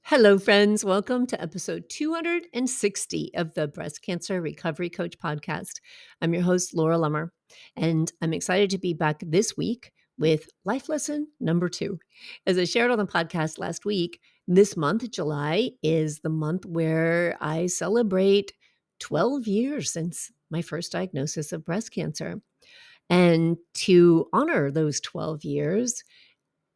Hello, friends. Welcome to episode 260 of the Breast Cancer Recovery Coach podcast. I'm your host, Laura Lummer, and I'm excited to be back this week with life lesson number 2. As I shared on the podcast last week, this month, July, is the month where I celebrate 12 years since my first diagnosis of breast cancer. And to honor those 12 years,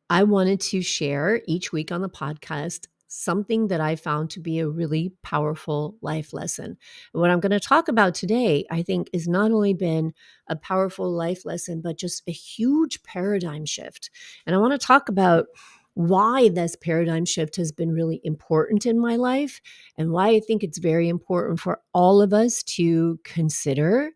I wanted to share each week on the podcast something that I found to be a really powerful life lesson. And what I'm going to talk about today, I think, has not only been a powerful life lesson, but just a huge paradigm shift. And I want to talk about why this paradigm shift has been really important in my life and why I think it's very important for all of us to consider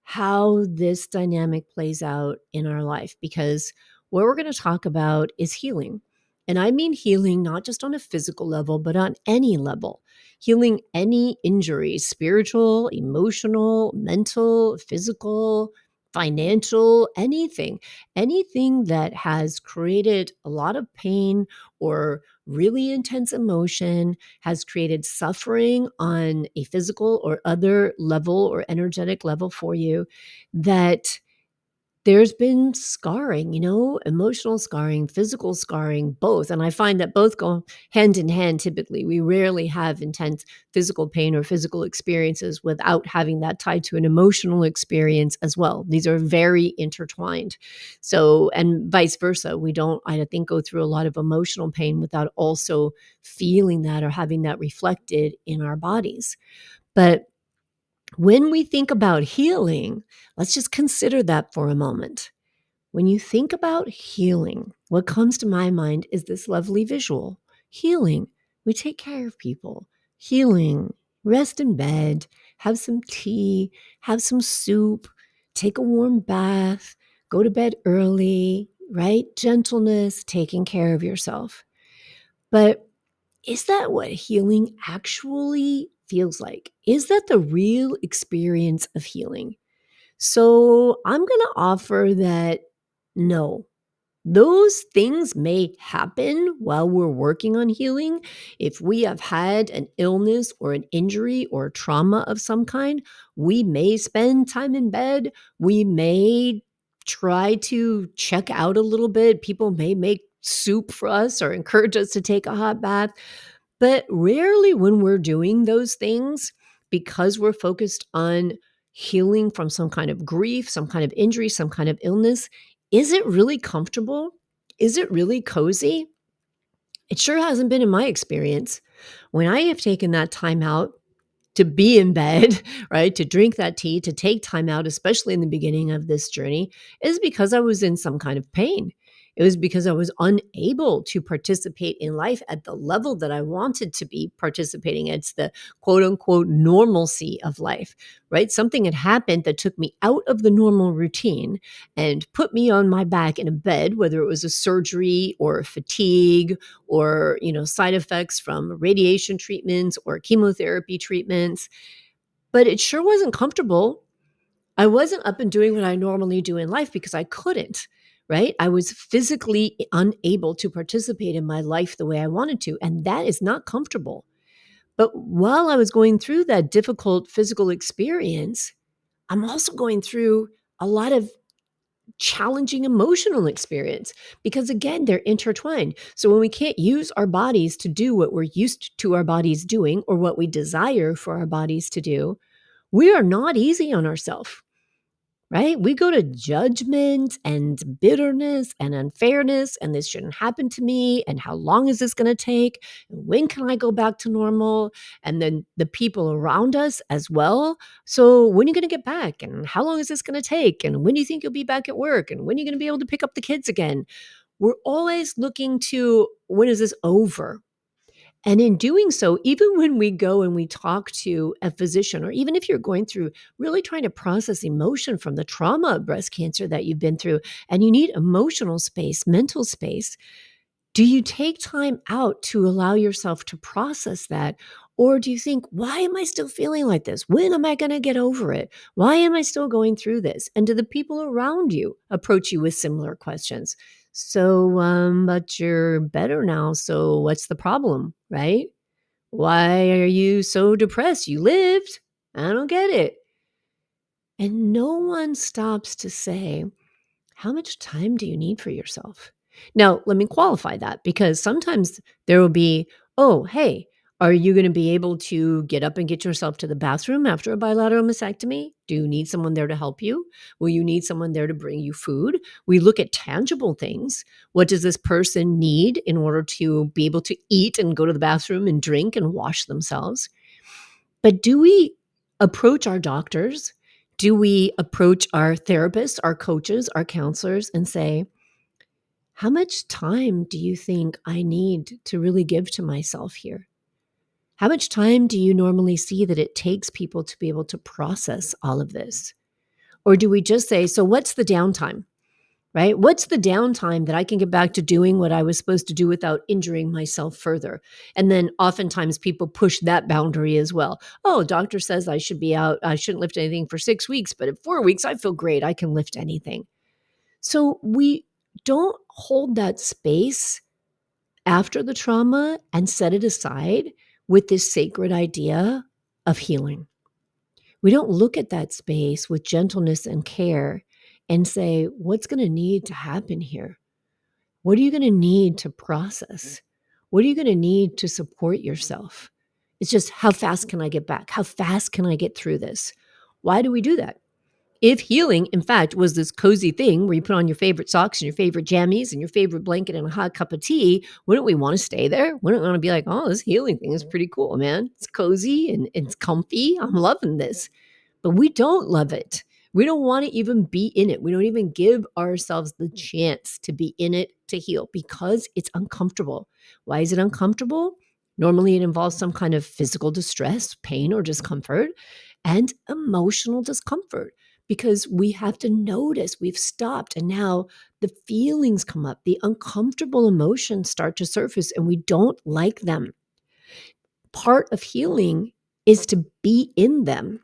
how this dynamic plays out in our life, because what we're going to talk about is healing. And I mean healing not just on a physical level, but on any level. Healing any injury, spiritual, emotional, mental, physical, financial, anything that has created a lot of pain or really intense emotion, has created suffering on a physical or other level or energetic level for you, that there's been scarring, emotional scarring, physical scarring, both. And I find that both go hand in hand typically. We rarely have intense physical pain or physical experiences without having that tied to an emotional experience as well. These are very intertwined. So, and vice versa. We don't, I think, go through a lot of emotional pain without also feeling that or having that reflected in our bodies. But when we think about healing, let's just consider that for a moment. When you think about healing, what comes to my mind is this lovely visual. Healing, we take care of people. Healing, rest in bed, have some tea, have some soup, take a warm bath, go to bed early, right? Gentleness, taking care of yourself. But is that what healing actually feels like? Is that the real experience of healing? So I'm going to offer that no. Those things may happen while we're working on healing. If we have had an illness or an injury or trauma of some kind, we may spend time in bed. We may try to check out a little bit. People may make soup for us or encourage us to take a hot bath. But rarely when we're doing those things, because we're focused on healing from some kind of grief, some kind of injury, some kind of illness, is it really comfortable? Is it really cozy? It sure hasn't been in my experience. When I have taken that time out to be in bed, right, to drink that tea, to take time out, especially in the beginning of this journey, is because I was in some kind of pain. It was because I was unable to participate in life at the level that I wanted to be participating. It's the quote unquote normalcy of life, right? Something had happened that took me out of the normal routine and put me on my back in a bed, whether it was a surgery or fatigue or, side effects from radiation treatments or chemotherapy treatments. But it sure wasn't comfortable. I wasn't up and doing what I normally do in life because I couldn't, right? I was physically unable to participate in my life the way I wanted to, and that is not comfortable. But while I was going through that difficult physical experience, I'm also going through a lot of challenging emotional experience because, again, they're intertwined. So when we can't use our bodies to do what we're used to our bodies doing or what we desire for our bodies to do, we are not easy on ourselves, right? We go to judgment and bitterness and unfairness, and this shouldn't happen to me. And how long is this going to take? And when can I go back to normal? And then the people around us as well. So when are you going to get back? And how long is this going to take? And when do you think you'll be back at work? And when are you going to be able to pick up the kids again? We're always looking to, when is this over? And in doing so, even when we go and we talk to a physician, or even if you're going through really trying to process emotion from the trauma of breast cancer that you've been through, and you need emotional space, mental space, do you take time out to allow yourself to process that? Or do you think, why am I still feeling like this? When am I going to get over it? Why am I still going through this? And do the people around you approach you with similar questions? But you're better now. So what's the problem, right? Why are you so depressed? You lived. I don't get it. And no one stops to say, how much time do you need for yourself? Now, let me qualify that because sometimes there will be, oh, hey, are you going to be able to get up and get yourself to the bathroom after a bilateral mastectomy? Do you need someone there to help you? Will you need someone there to bring you food? We look at tangible things. What does this person need in order to be able to eat and go to the bathroom and drink and wash themselves? But do we approach our doctors? Do we approach our therapists, our coaches, our counselors and say, how much time do you think I need to really give to myself here? How much time do you normally see that it takes people to be able to process all of this? Or do we just say, so what's the downtime? Right? What's the downtime that I can get back to doing what I was supposed to do without injuring myself further? And then oftentimes people push that boundary as well. Oh, doctor says I should be out. I shouldn't lift anything for 6 weeks, but at 4 weeks, I feel great. I can lift anything. So we don't hold that space after the trauma and set it aside with this sacred idea of healing. We don't look at that space with gentleness and care and say, what's going to need to happen here? What are you going to need to process? What are you going to need to support yourself? It's just, how fast can I get back? How fast can I get through this? Why do we do that? If healing, in fact, was this cozy thing where you put on your favorite socks and your favorite jammies and your favorite blanket and a hot cup of tea, wouldn't we want to stay there? Wouldn't we want to be like, oh, this healing thing is pretty cool, man. It's cozy and it's comfy. I'm loving this. But we don't love it. We don't want to even be in it. We don't even give ourselves the chance to be in it to heal because it's uncomfortable. Why is it uncomfortable? Normally, it involves some kind of physical distress, pain, or discomfort, and emotional discomfort because we have to notice we've stopped and now the feelings come up, the uncomfortable emotions start to surface, and we don't like them. Part of healing is to be in them,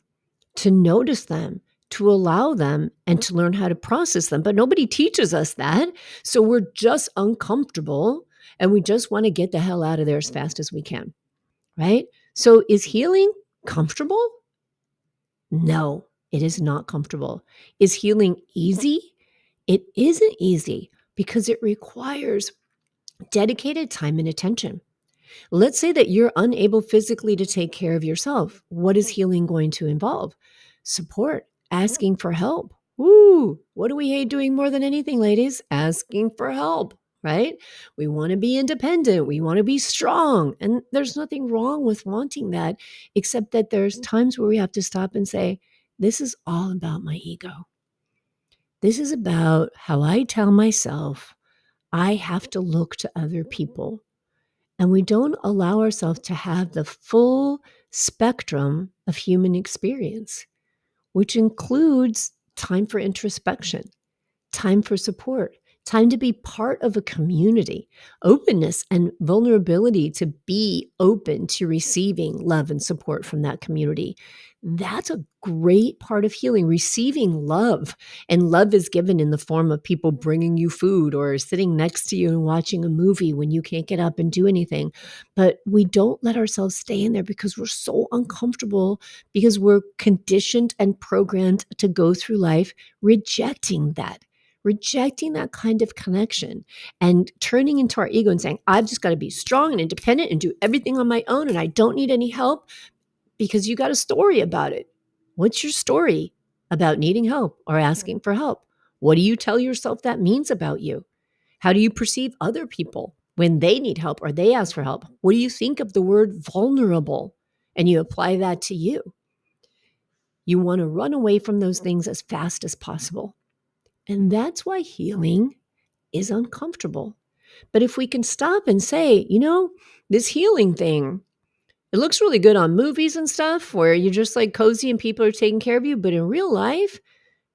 to notice them, to allow them, and to learn how to process them. But nobody teaches us that. So we're just uncomfortable and we just want to get the hell out of there as fast as we can. Right? So is healing comfortable? No, it is not comfortable. Is healing easy? It isn't easy because it requires dedicated time and attention. Let's say that you're unable physically to take care of yourself. What is healing going to involve? Support, asking for help. Woo! What do we hate doing more than anything, ladies? Asking for help, right? We want to be independent. We want to be strong. And there's nothing wrong with wanting that, except that there's times where we have to stop and say, this is all about my ego. This is about how I tell myself I have to look to other people. And we don't allow ourselves to have the full spectrum of human experience, which includes time for introspection, time for support, time to be part of a community, openness and vulnerability to be open to receiving love and support from that community. That's a great part of healing, receiving love. And love is given in the form of people bringing you food or sitting next to you and watching a movie when you can't get up and do anything. But we don't let ourselves stay in there because we're so uncomfortable, because we're conditioned and programmed to go through life rejecting that kind of connection and turning into our ego and saying, I've just got to be strong and independent and do everything on my own and I don't need any help, because you got a story about it. What's your story about needing help or asking for help? What do you tell yourself that means about you? How do you perceive other people when they need help or they ask for help? What do you think of the word vulnerable? And you apply that to you. You want to run away from those things as fast as possible. And that's why healing is uncomfortable. But if we can stop and say, this healing thing, it looks really good on movies and stuff where you're just like cozy and people are taking care of you. But in real life,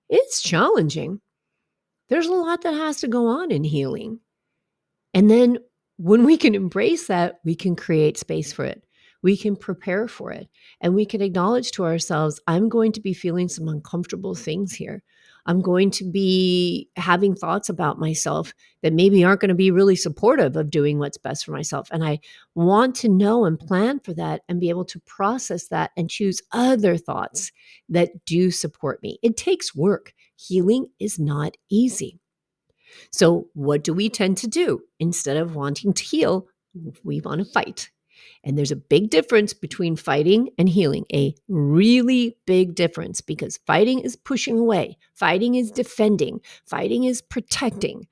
it's challenging. There's a lot that has to go on in healing. And then when we can embrace that, we can create space for it. We can prepare for it. And we can acknowledge to ourselves, I'm going to be feeling some uncomfortable things here. I'm going to be having thoughts about myself that maybe aren't going to be really supportive of doing what's best for myself. And I want to know and plan for that and be able to process that and choose other thoughts that do support me. It takes work. Healing is not easy. So, what do we tend to do? Instead of wanting to heal, we want to fight. And there's a big difference between fighting and healing, a really big difference, because fighting is pushing away, fighting is defending, fighting is protecting.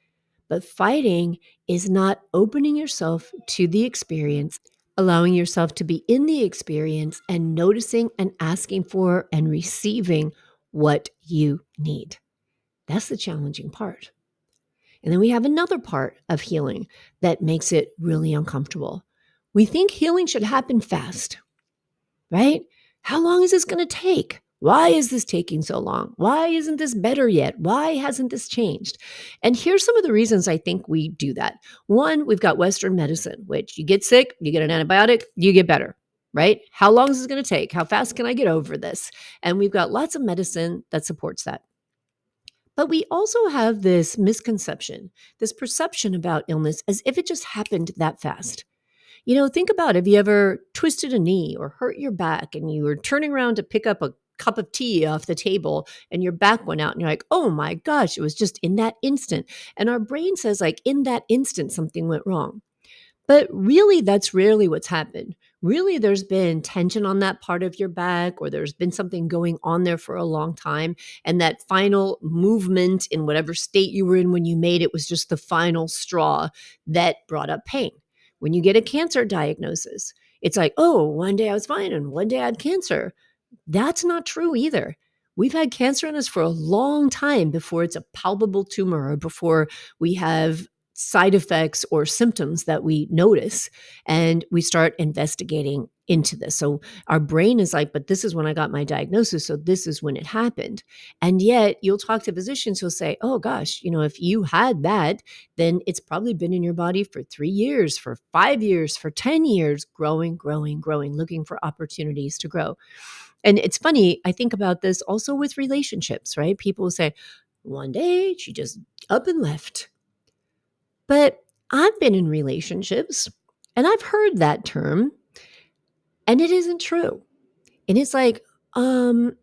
But fighting is not opening yourself to the experience, allowing yourself to be in the experience and noticing and asking for and receiving what you need. That's the challenging part. And then we have another part of healing that makes it really uncomfortable. We think healing should happen fast, right? How long is this going to take? Why is this taking so long? Why isn't this better yet? Why hasn't this changed? And here's some of the reasons I think we do that. One, we've got Western medicine, which you get sick, you get an antibiotic, you get better, right? How long is this going to take? How fast can I get over this? And we've got lots of medicine that supports that. But we also have this misconception, this perception about illness as if it just happened that fast. Think about, have you ever twisted a knee or hurt your back and you were turning around to pick up a cup of tea off the table and your back went out and you're like, oh my gosh, it was just in that instant. And our brain says, like, in that instant, something went wrong. But really, that's rarely what's happened. Really, there's been tension on that part of your back, or there's been something going on there for a long time. And that final movement in whatever state you were in when you made it was just the final straw that brought up pain. When you get a cancer diagnosis, it's like, oh, one day I was fine and one day I had cancer. That's not true either. We've had cancer in us for a long time before it's a palpable tumor or before we have side effects or symptoms that we notice, and we start investigating into this. So our brain is like, but this is when I got my diagnosis, so this is when it happened. And yet you'll talk to physicians who'll say, oh gosh, if you had that, then it's probably been in your body for 3 years, for 5 years, for 10 years, growing, growing, growing, looking for opportunities to grow. And it's funny, I think about this also with relationships, right? People will say, one day she just up and left. But I've been in relationships and I've heard that term, and it isn't true. And it's like,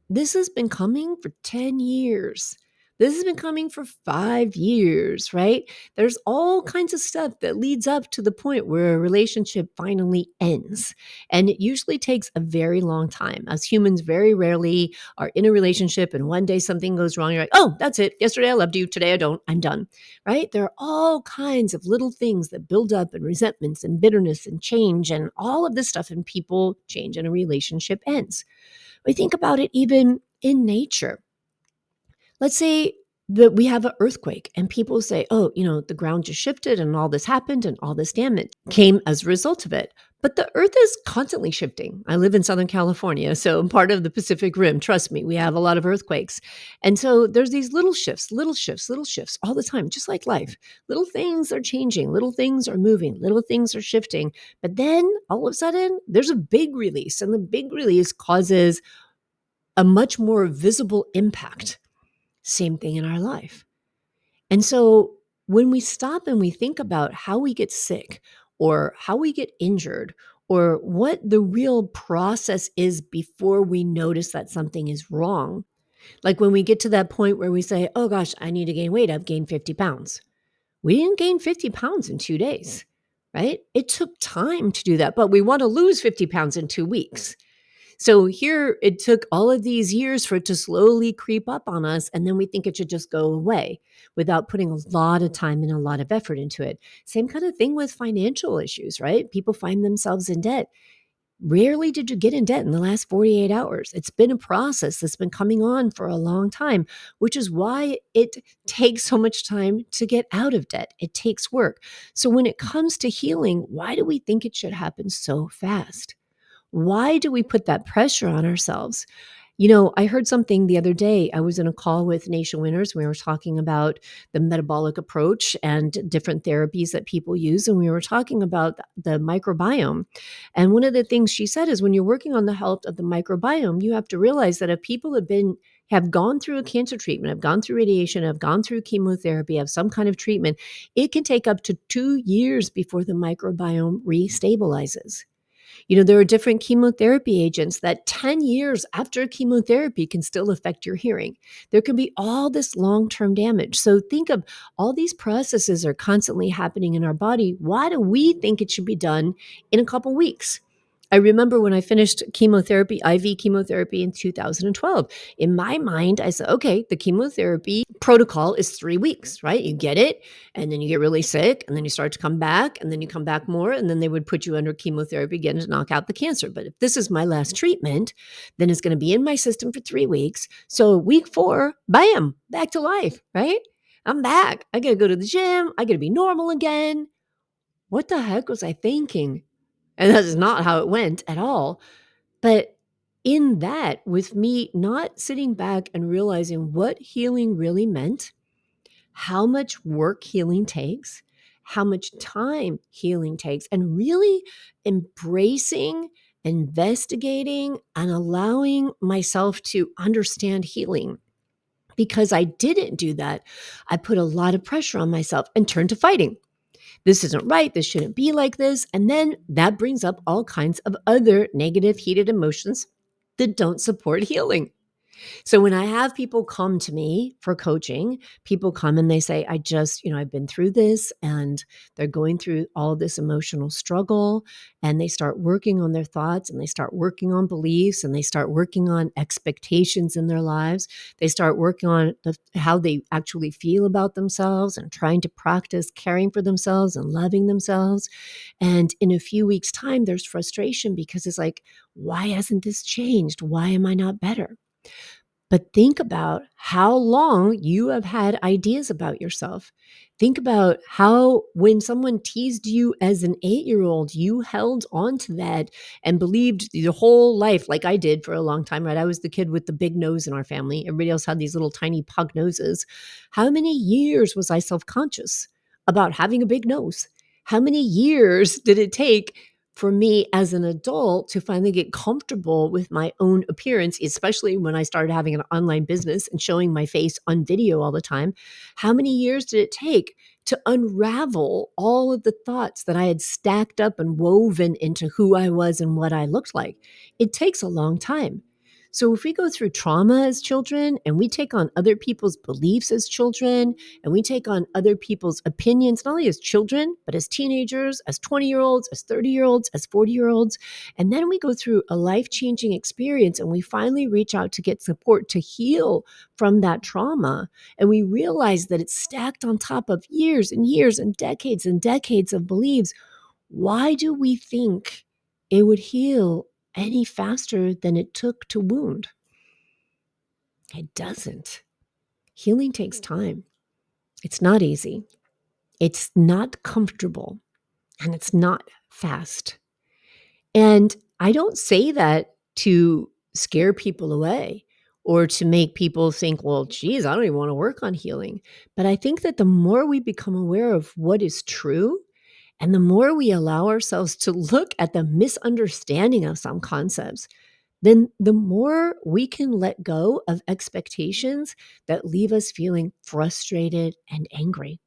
this has been coming for 10 years. This has been coming for 5 years, right? There's all kinds of stuff that leads up to the point where a relationship finally ends. And it usually takes a very long time. As humans, very rarely are in a relationship and one day something goes wrong. You're like, oh, that's it. Yesterday I loved you. Today I don't. I'm done, right? There are all kinds of little things that build up, and resentments and bitterness and change and all of this stuff. And people change and a relationship ends. We think about it even in nature. Let's say that we have an earthquake and people say, oh, the ground just shifted and all this happened and all this damage came as a result of it. But the earth is constantly shifting. I live in Southern California, so I'm part of the Pacific Rim. Trust me, we have a lot of earthquakes. And so there's these little shifts, little shifts, little shifts all the time, just like life. Little things are changing, little things are moving, little things are shifting. But then all of a sudden, there's a big release, and the big release causes a much more visible impact. Same thing in our life. And so when we stop and we think about how we get sick or how we get injured or what the real process is before we notice that something is wrong, like when we get to that point where we say, oh gosh, I need to gain weight, I've gained 50 pounds. We didn't gain 50 pounds in 2 days, right? It took time to do that, but we want to lose 50 pounds in 2 weeks. So here it took all of these years for it to slowly creep up on us. And then we think it should just go away without putting a lot of time and a lot of effort into it. Same kind of thing with financial issues, right? People find themselves in debt. Rarely did you get in debt in the last 48 hours. It's been a process that's been coming on for a long time, which is why it takes so much time to get out of debt. It takes work. So when it comes to healing, why do we think it should happen so fast? Why do we put that pressure on ourselves? I heard something the other day. I was in a call with Nation Winners. We were talking about the metabolic approach and different therapies that people use. And we were talking about the microbiome. And one of the things she said is when you're working on the health of the microbiome, you have to realize that if people have gone through a cancer treatment, have gone through radiation, have gone through chemotherapy, have some kind of treatment, it can take up to 2 years before the microbiome restabilizes. There are different chemotherapy agents that 10 years after chemotherapy can still affect your hearing. There can be all this long term damage. So think of all these processes are constantly happening in our body. Why do we think it should be done in a couple weeks? I remember when I finished chemotherapy, IV chemotherapy in 2012. In my mind, I said, okay, the chemotherapy protocol is 3 weeks, right? You get it, and then you get really sick, and then you start to come back, and then you come back more, and then they would put you under chemotherapy again to knock out the cancer. But if this is my last treatment, then it's going to be in my system for 3 weeks. So week 4, bam, back to life, right? I'm back. I got to go to the gym. I got to be normal again. What the heck was I thinking? And that is not how it went at all. But in that, with me not sitting back and realizing what healing really meant, how much work healing takes, how much time healing takes, and really embracing, investigating, and allowing myself to understand healing. Because I didn't do that, I put a lot of pressure on myself and turned to fighting. This isn't right. This shouldn't be like this. And then that brings up all kinds of other negative, heated emotions that don't support healing. So when I have people come to me for coaching, people come and they say, I've been through this, and they're going through all this emotional struggle, and they start working on their thoughts, and they start working on beliefs, and they start working on expectations in their lives. They start working on how they actually feel about themselves and trying to practice caring for themselves and loving themselves. And in a few weeks' time, there's frustration because it's like, why hasn't this changed? Why am I not better? But think about how long you have had ideas about yourself. Think about how, when someone teased you as an 8-year-old, you held on to that and believed your whole life, like I did for a long time, right? I was the kid with the big nose in our family. Everybody else had these little tiny pug noses. How many years was I self conscious about having a big nose? How many years did it take for me as an adult to finally get comfortable with my own appearance, especially when I started having an online business and showing my face on video all the time? How many years did it take to unravel all of the thoughts that I had stacked up and woven into who I was and what I looked like? It takes a long time. So if we go through trauma as children and we take on other people's beliefs as children, and we take on other people's opinions, not only as children, but as teenagers, as 20-year-olds, as 30-year-olds, as 40-year-olds. And then we go through a life-changing experience and we finally reach out to get support to heal from that trauma. And we realize that it's stacked on top of years and years and decades of beliefs. Why do we think it would heal any faster than it took to wound? It doesn't. Healing takes time. It's not easy. It's not comfortable, and it's not fast. And I don't say that to scare people away or to make people think, well, geez, I don't even want to work on healing. But I think that the more we become aware of what is true, and the more we allow ourselves to look at the misunderstanding of some concepts, then the more we can let go of expectations that leave us feeling frustrated and angry.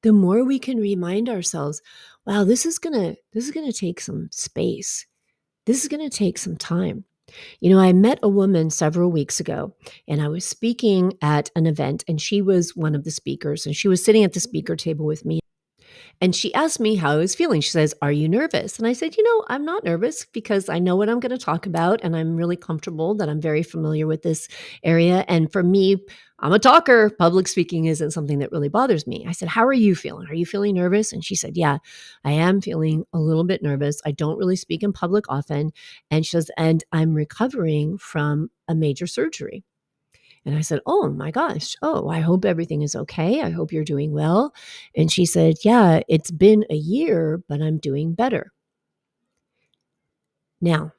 The more we can remind ourselves, wow, this is going to take some space. This is going to take some time. I met a woman several weeks ago, and I was speaking at an event, and she was one of the speakers, and she was sitting at the speaker table with me. And she asked me how I was feeling. She says, "Are you nervous?" And I said, "I'm not nervous because I know what I'm going to talk about, and I'm really comfortable that I'm very familiar with this area. And for me, I'm a talker. Public speaking isn't something that really bothers me." I said, "How are you feeling? Are you feeling nervous?" And she said, "Yeah, I am feeling a little bit nervous. I don't really speak in public often." And she says, "And I'm recovering from a major surgery." And I said, "Oh my gosh. Oh, I hope everything is okay. I hope you're doing well." And she said, "Yeah, it's been a year, but I'm doing better." Now,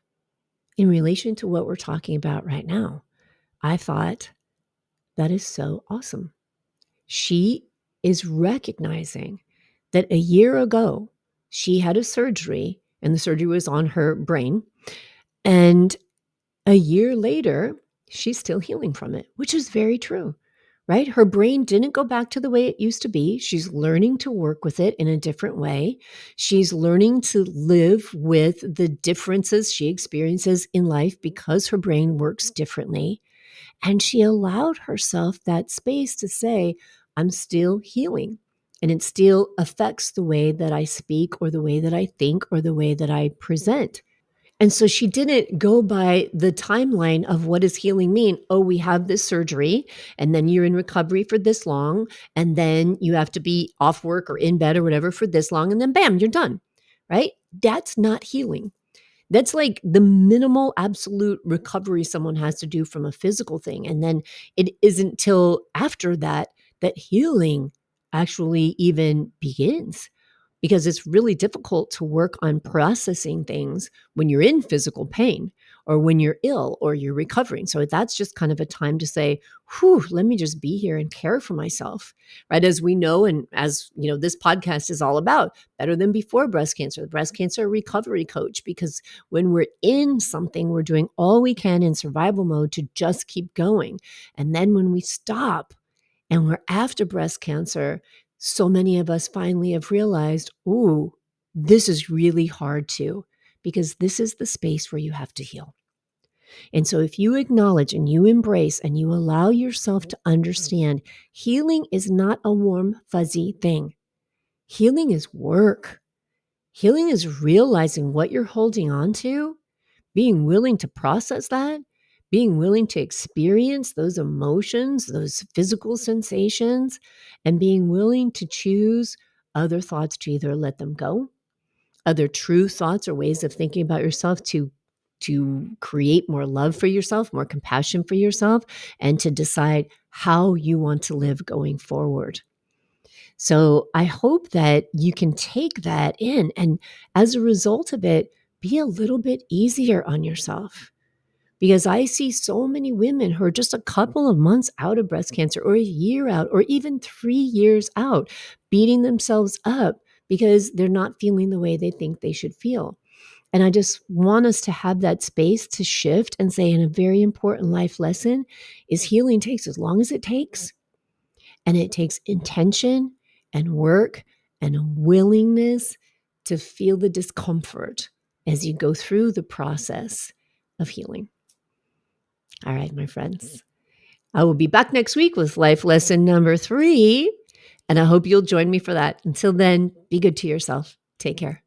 in relation to what we're talking about right now, I thought, that is so awesome. She is recognizing that a year ago, she had a surgery and the surgery was on her brain. And a year later, she's still healing from it, which is very true, right? Her brain didn't go back to the way it used to be. She's learning to work with it in a different way. She's learning to live with the differences she experiences in life because her brain works differently. And she allowed herself that space to say, I'm still healing. And it still affects the way that I speak or the way that I think or the way that I present. And so she didn't go by the timeline of what does healing mean? Oh, we have this surgery, and then you're in recovery for this long, and then you have to be off work or in bed or whatever for this long, and then bam, you're done, right? That's not healing. That's like the minimal absolute recovery someone has to do from a physical thing. And then it isn't till after that that healing actually even begins, because it's really difficult to work on processing things when you're in physical pain or when you're ill or you're recovering. So that's just kind of a time to say, whew, let me just be here and care for myself, right? As we know, and as you know, this podcast is all about Better Than Before Breast Cancer, the breast cancer recovery coach, because when we're in something, we're doing all we can in survival mode to just keep going. And then when we stop and we're after breast cancer, so many of us finally have realized, ooh, this is really hard too, because this is the space where you have to heal. And so if you acknowledge and you embrace and you allow yourself to understand, healing is not a warm, fuzzy thing. Healing is work. Healing is realizing what you're holding on to, being willing to process that, being willing to experience those emotions, those physical sensations, and being willing to choose other thoughts to either let them go, other true thoughts or ways of thinking about yourself to create more love for yourself, more compassion for yourself, and to decide how you want to live going forward. So I hope that you can take that in and as a result of it, be a little bit easier on yourself. Because I see so many women who are just a couple of months out of breast cancer or a year out or even 3 years out, beating themselves up because they're not feeling the way they think they should feel. And I just want us to have that space to shift and say, and a very important life lesson is healing takes as long as it takes. And it takes intention and work and a willingness to feel the discomfort as you go through the process of healing. All right, my friends. I will be back next week with life lesson number 3, and I hope you'll join me for that. Until then, be good to yourself. Take care.